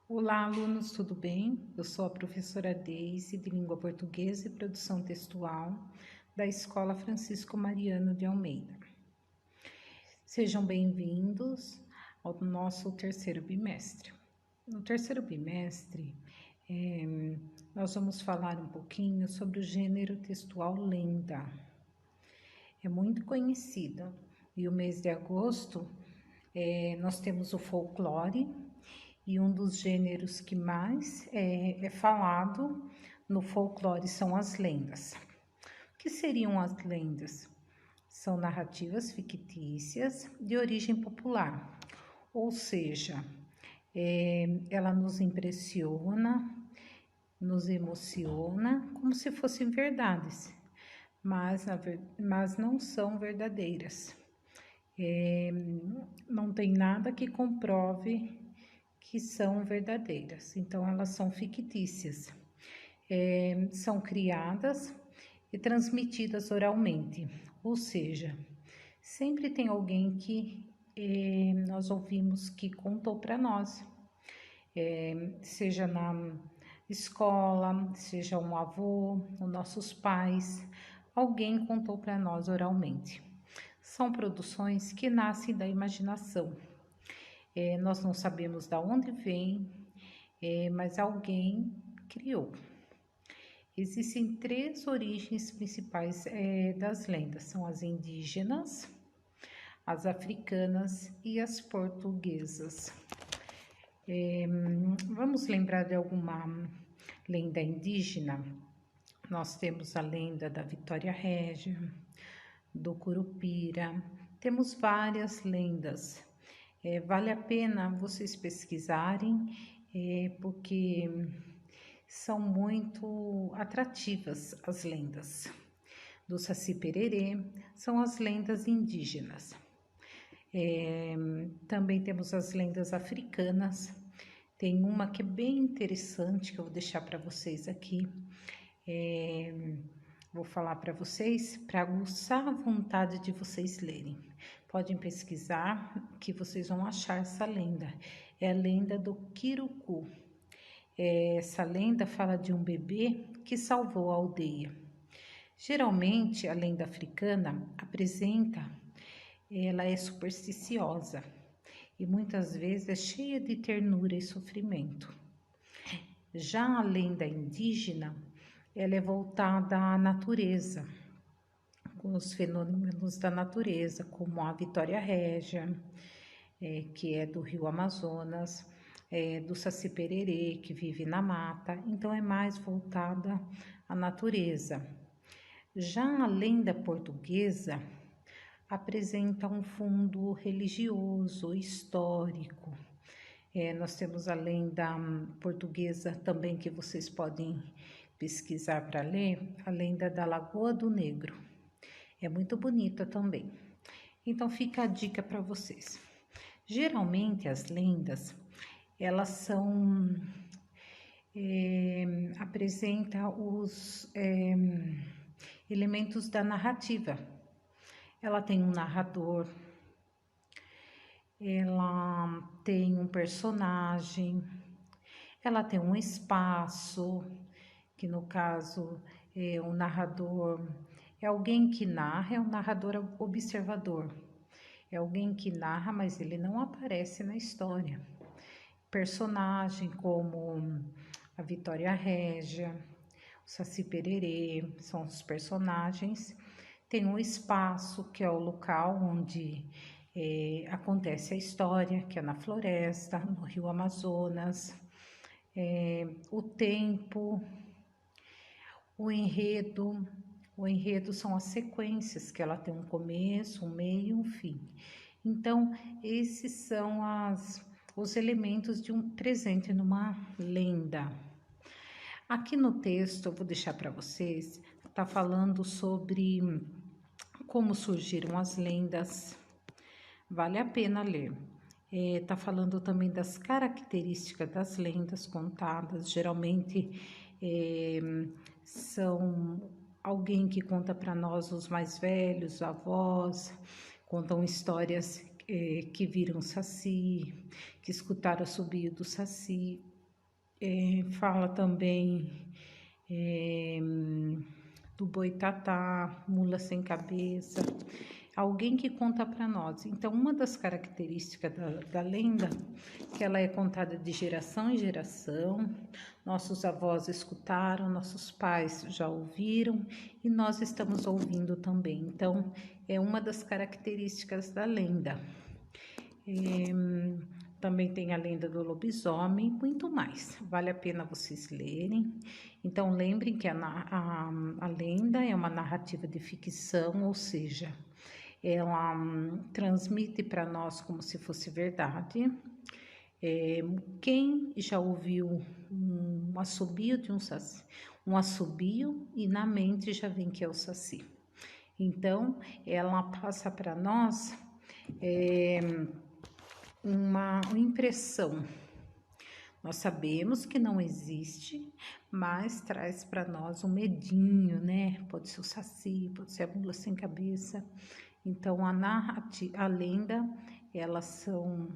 Olá, alunos, tudo bem? Eu sou a professora Deise, de Língua Portuguesa e Produção Textual, da Escola Francisco Mariano de Almeida. Sejam bem-vindos ao nosso terceiro bimestre. No terceiro bimestre, nós vamos falar um pouquinho sobre o gênero textual lenda. É muito conhecido e o mês de agosto nós temos o folclore, e um dos gêneros que mais é falado no folclore são as lendas. O que seriam as lendas? São narrativas fictícias de origem popular, ou seja, ela nos impressiona, nos emociona como se fossem verdades, mas não são verdadeiras. Não tem nada que comprove que são verdadeiras, então elas são fictícias, são criadas e transmitidas oralmente, ou seja, sempre tem alguém que nós ouvimos que contou para nós, seja na escola, seja um avô, os nossos pais, alguém contou para nós oralmente. São produções que nascem da imaginação. Nós não sabemos de onde vem, mas alguém criou. Existem três origens principais das lendas, são as indígenas, as africanas e as portuguesas. Vamos lembrar de alguma lenda indígena? Nós temos a lenda da Vitória Régia, do Curupira, temos várias lendas. Vale a pena vocês pesquisarem, porque são muito atrativas as lendas. Do Saci Pererê são as lendas indígenas. Também temos as lendas africanas. Tem uma que é bem interessante que eu vou deixar para vocês aqui. Vou falar para vocês para aguçar a vontade de vocês lerem. Podem pesquisar que vocês vão achar essa lenda. É a lenda do Quirucu. Essa lenda fala de um bebê que salvou a aldeia. Geralmente, a lenda africana ela é supersticiosa e muitas vezes é cheia de ternura e sofrimento. Já a lenda indígena, ela é voltada à natureza, com os fenômenos da natureza, como a Vitória Régia, que é do Rio Amazonas, do Saci Pererê, que vive na mata, então é mais voltada à natureza. Já a lenda portuguesa apresenta um fundo religioso, histórico. Nós temos a lenda portuguesa também que vocês podem pesquisar para ler, a lenda da Lagoa do Negro. É muito bonita também. Então fica a dica para vocês. Geralmente as lendas, elas são apresentam os elementos da narrativa. Ela tem um narrador, ela tem um personagem, ela tem um espaço, que no caso o narrador é alguém que narra, é um narrador observador. É alguém que narra, mas ele não aparece na história. Personagem como a Vitória Régia, o Saci Pererê, são os personagens. Tem um espaço, que é o local onde acontece a história, que é na floresta, no Rio Amazonas. O tempo, o enredo são as sequências, que ela tem um começo, um meio e um fim. Então, esses são os elementos de um presente numa lenda. Aqui no texto, eu vou deixar para vocês, tá falando sobre como surgiram as lendas. Vale a pena ler. Tá falando também das características das lendas contadas. Geralmente são alguém que conta para nós, os mais velhos, avós, contam histórias que viram saci, que escutaram o assobio do saci. Fala também do boitatá, mula sem cabeça, alguém que conta para nós. Então, uma das características da lenda, que ela é contada de geração em geração, nossos avós escutaram, nossos pais já ouviram e nós estamos ouvindo também. Então, é uma das características da lenda. Também tem a lenda do lobisomem, muito mais. Vale a pena vocês lerem. Então, lembrem que a lenda é uma narrativa de ficção, ou seja, ela transmite para nós como se fosse verdade. Quem já ouviu um assobio de um saci? Um assobio e na mente já vem que é o saci. Então, ela passa para nós uma impressão. Nós sabemos que não existe, mas traz para nós um medinho, né? Pode ser o saci, pode ser a mula sem cabeça. Então, a lenda, elas são...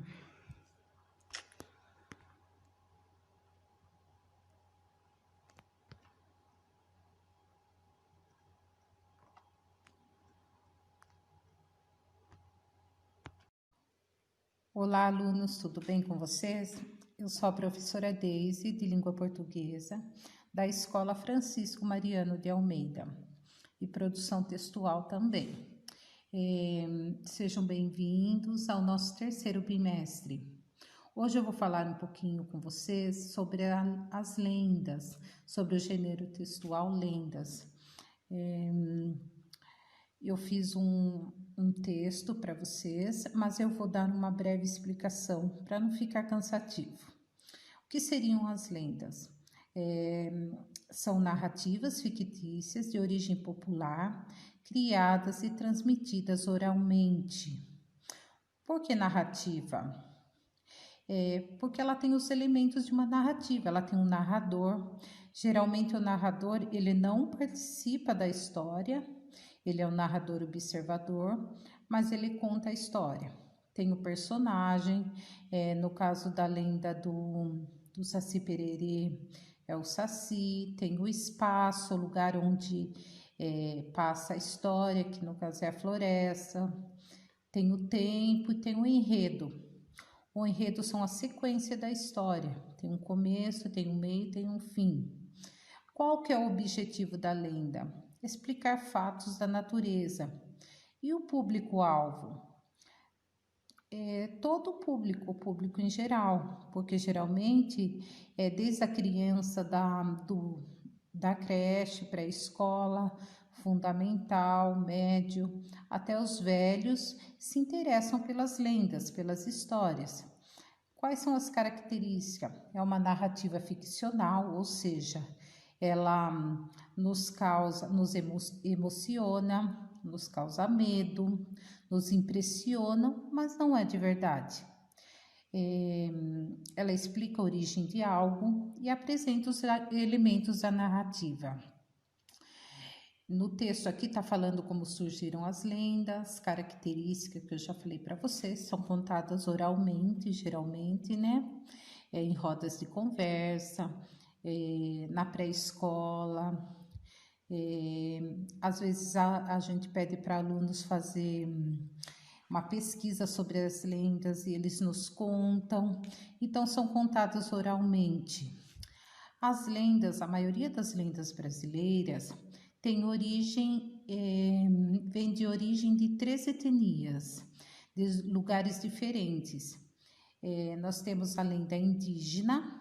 Olá, alunos, tudo bem com vocês? Eu sou a professora Deise, de Língua Portuguesa, da Escola Francisco Mariano de Almeida, e produção textual também. Sejam bem-vindos ao nosso terceiro bimestre. Hoje eu vou falar um pouquinho com vocês sobre as lendas, sobre o gênero textual lendas. Eu fiz um texto para vocês, mas eu vou dar uma breve explicação para não ficar cansativo. O que seriam as lendas? São narrativas fictícias de origem popular, criadas e transmitidas oralmente. Por que narrativa? Porque ela tem os elementos de uma narrativa, ela tem um narrador. Geralmente o narrador, ele não participa da história, ele é um narrador observador, mas ele conta a história. Tem o personagem, no caso da lenda do Saci Pererê, é o Saci. Tem o espaço, o lugar onde passa a história, que no caso é a floresta. Tem o tempo e tem o enredo. O enredo são a sequência da história. Tem um começo, tem um meio, tem um fim. Qual que é o objetivo da lenda? Explicar fatos da natureza. E o público-alvo? Todo o público em geral, porque geralmente desde a criança da creche, pré-escola, fundamental, médio, até os velhos se interessam pelas lendas, pelas histórias. Quais são as características? É uma narrativa ficcional, ou seja, ela nos emociona, nos causa medo, nos impressiona, mas não é de verdade. Ela explica a origem de algo e apresenta os elementos da narrativa. No texto aqui está falando como surgiram as lendas, características que eu já falei para vocês, são contadas oralmente, geralmente, né? Em rodas de conversa, na pré-escola. Às vezes a gente pede para alunos fazer uma pesquisa sobre as lendas e eles nos contam. Então, são contadas oralmente. As lendas, a maioria das lendas brasileiras tem origem, vem de origem de 3 etnias, de lugares diferentes. Nós temos a lenda indígena,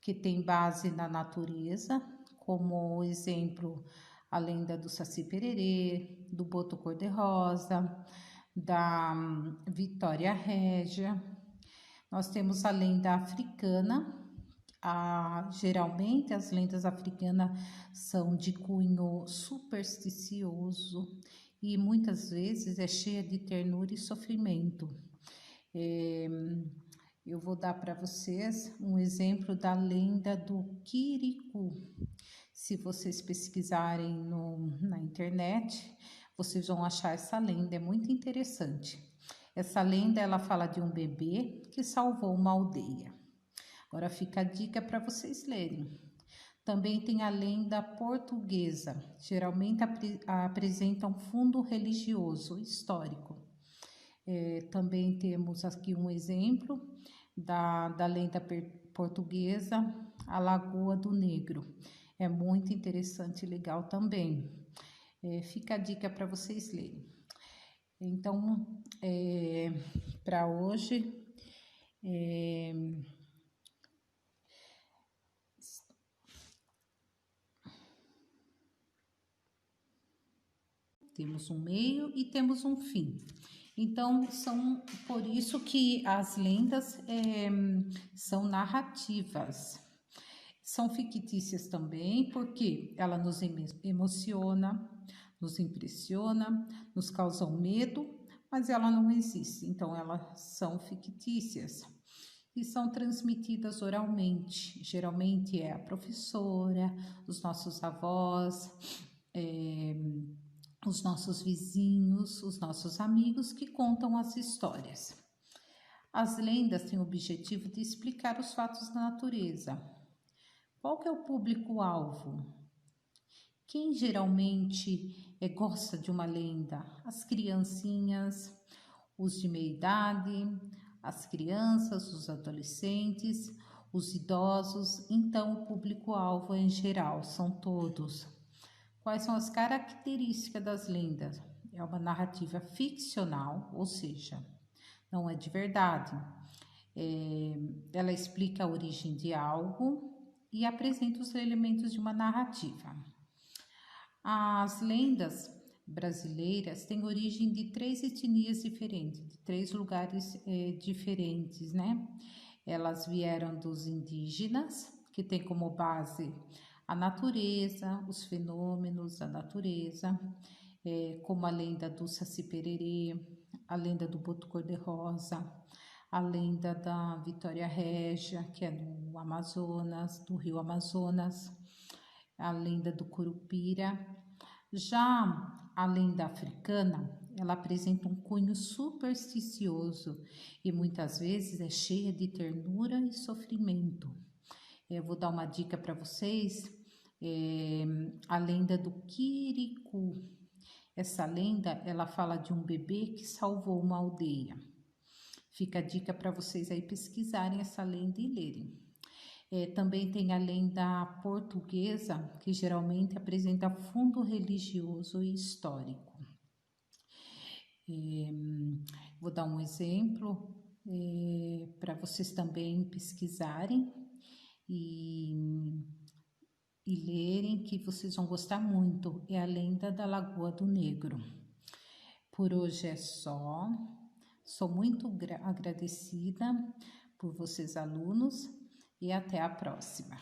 que tem base na natureza, como exemplo, a lenda do Saci Pererê, do Boto Cor-de-Rosa, da Vitória Régia. Nós temos a lenda africana. Geralmente as lendas africanas são de cunho supersticioso e muitas vezes é cheia de ternura e sofrimento. Eu vou dar para vocês um exemplo da lenda do Quiricu. Se vocês pesquisarem na internet, vocês vão achar essa lenda, é muito interessante. Essa lenda, ela fala de um bebê que salvou uma aldeia. Agora fica a dica para vocês lerem. Também tem a lenda portuguesa, geralmente apresenta um fundo religioso histórico. Também temos aqui um exemplo da lenda portuguesa, a Lagoa do Negro. É muito interessante e legal também. Fica a dica para vocês lerem. Então, para hoje, temos um meio e temos um fim. Então, são por isso que as lendas são narrativas. São fictícias também, porque ela nos emociona, nos impressiona, nos causa medo, mas ela não existe. Então, elas são fictícias e são transmitidas oralmente. Geralmente é a professora, os nossos avós, os nossos vizinhos, os nossos amigos que contam as histórias. As lendas têm o objetivo de explicar os fatos da natureza. Qual que é o público-alvo? Quem geralmente gosta de uma lenda? As criancinhas, os de meia idade, as crianças, os adolescentes, os idosos. Então, o público-alvo em geral, são todos. Quais são as características das lendas? É uma narrativa ficcional, ou seja, não é de verdade. Ela explica a origem de algo e apresenta os elementos de uma narrativa. As lendas brasileiras têm origem de 3 etnias diferentes, de 3 lugares diferentes, né? Elas vieram dos indígenas, que tem como base a natureza, os fenômenos da natureza, como a lenda do Saci Pererê, a lenda do Boto Cor-de-Rosa, a lenda da Vitória Régia, que é no Amazonas, do Rio Amazonas, a lenda do Curupira. Já a lenda africana, ela apresenta um cunho supersticioso e muitas vezes é cheia de ternura e sofrimento. Eu vou dar uma dica para vocês, a lenda do Quiricu. Essa lenda, ela fala de um bebê que salvou uma aldeia. Fica a dica para vocês aí pesquisarem essa lenda e lerem. Também tem a lenda portuguesa, que geralmente apresenta fundo religioso e histórico. Vou dar um exemplo para vocês também pesquisarem e lerem, que vocês vão gostar muito. É a lenda da Lagoa do Negro. Por hoje é só. Sou muito agradecida por vocês, alunos, e até a próxima.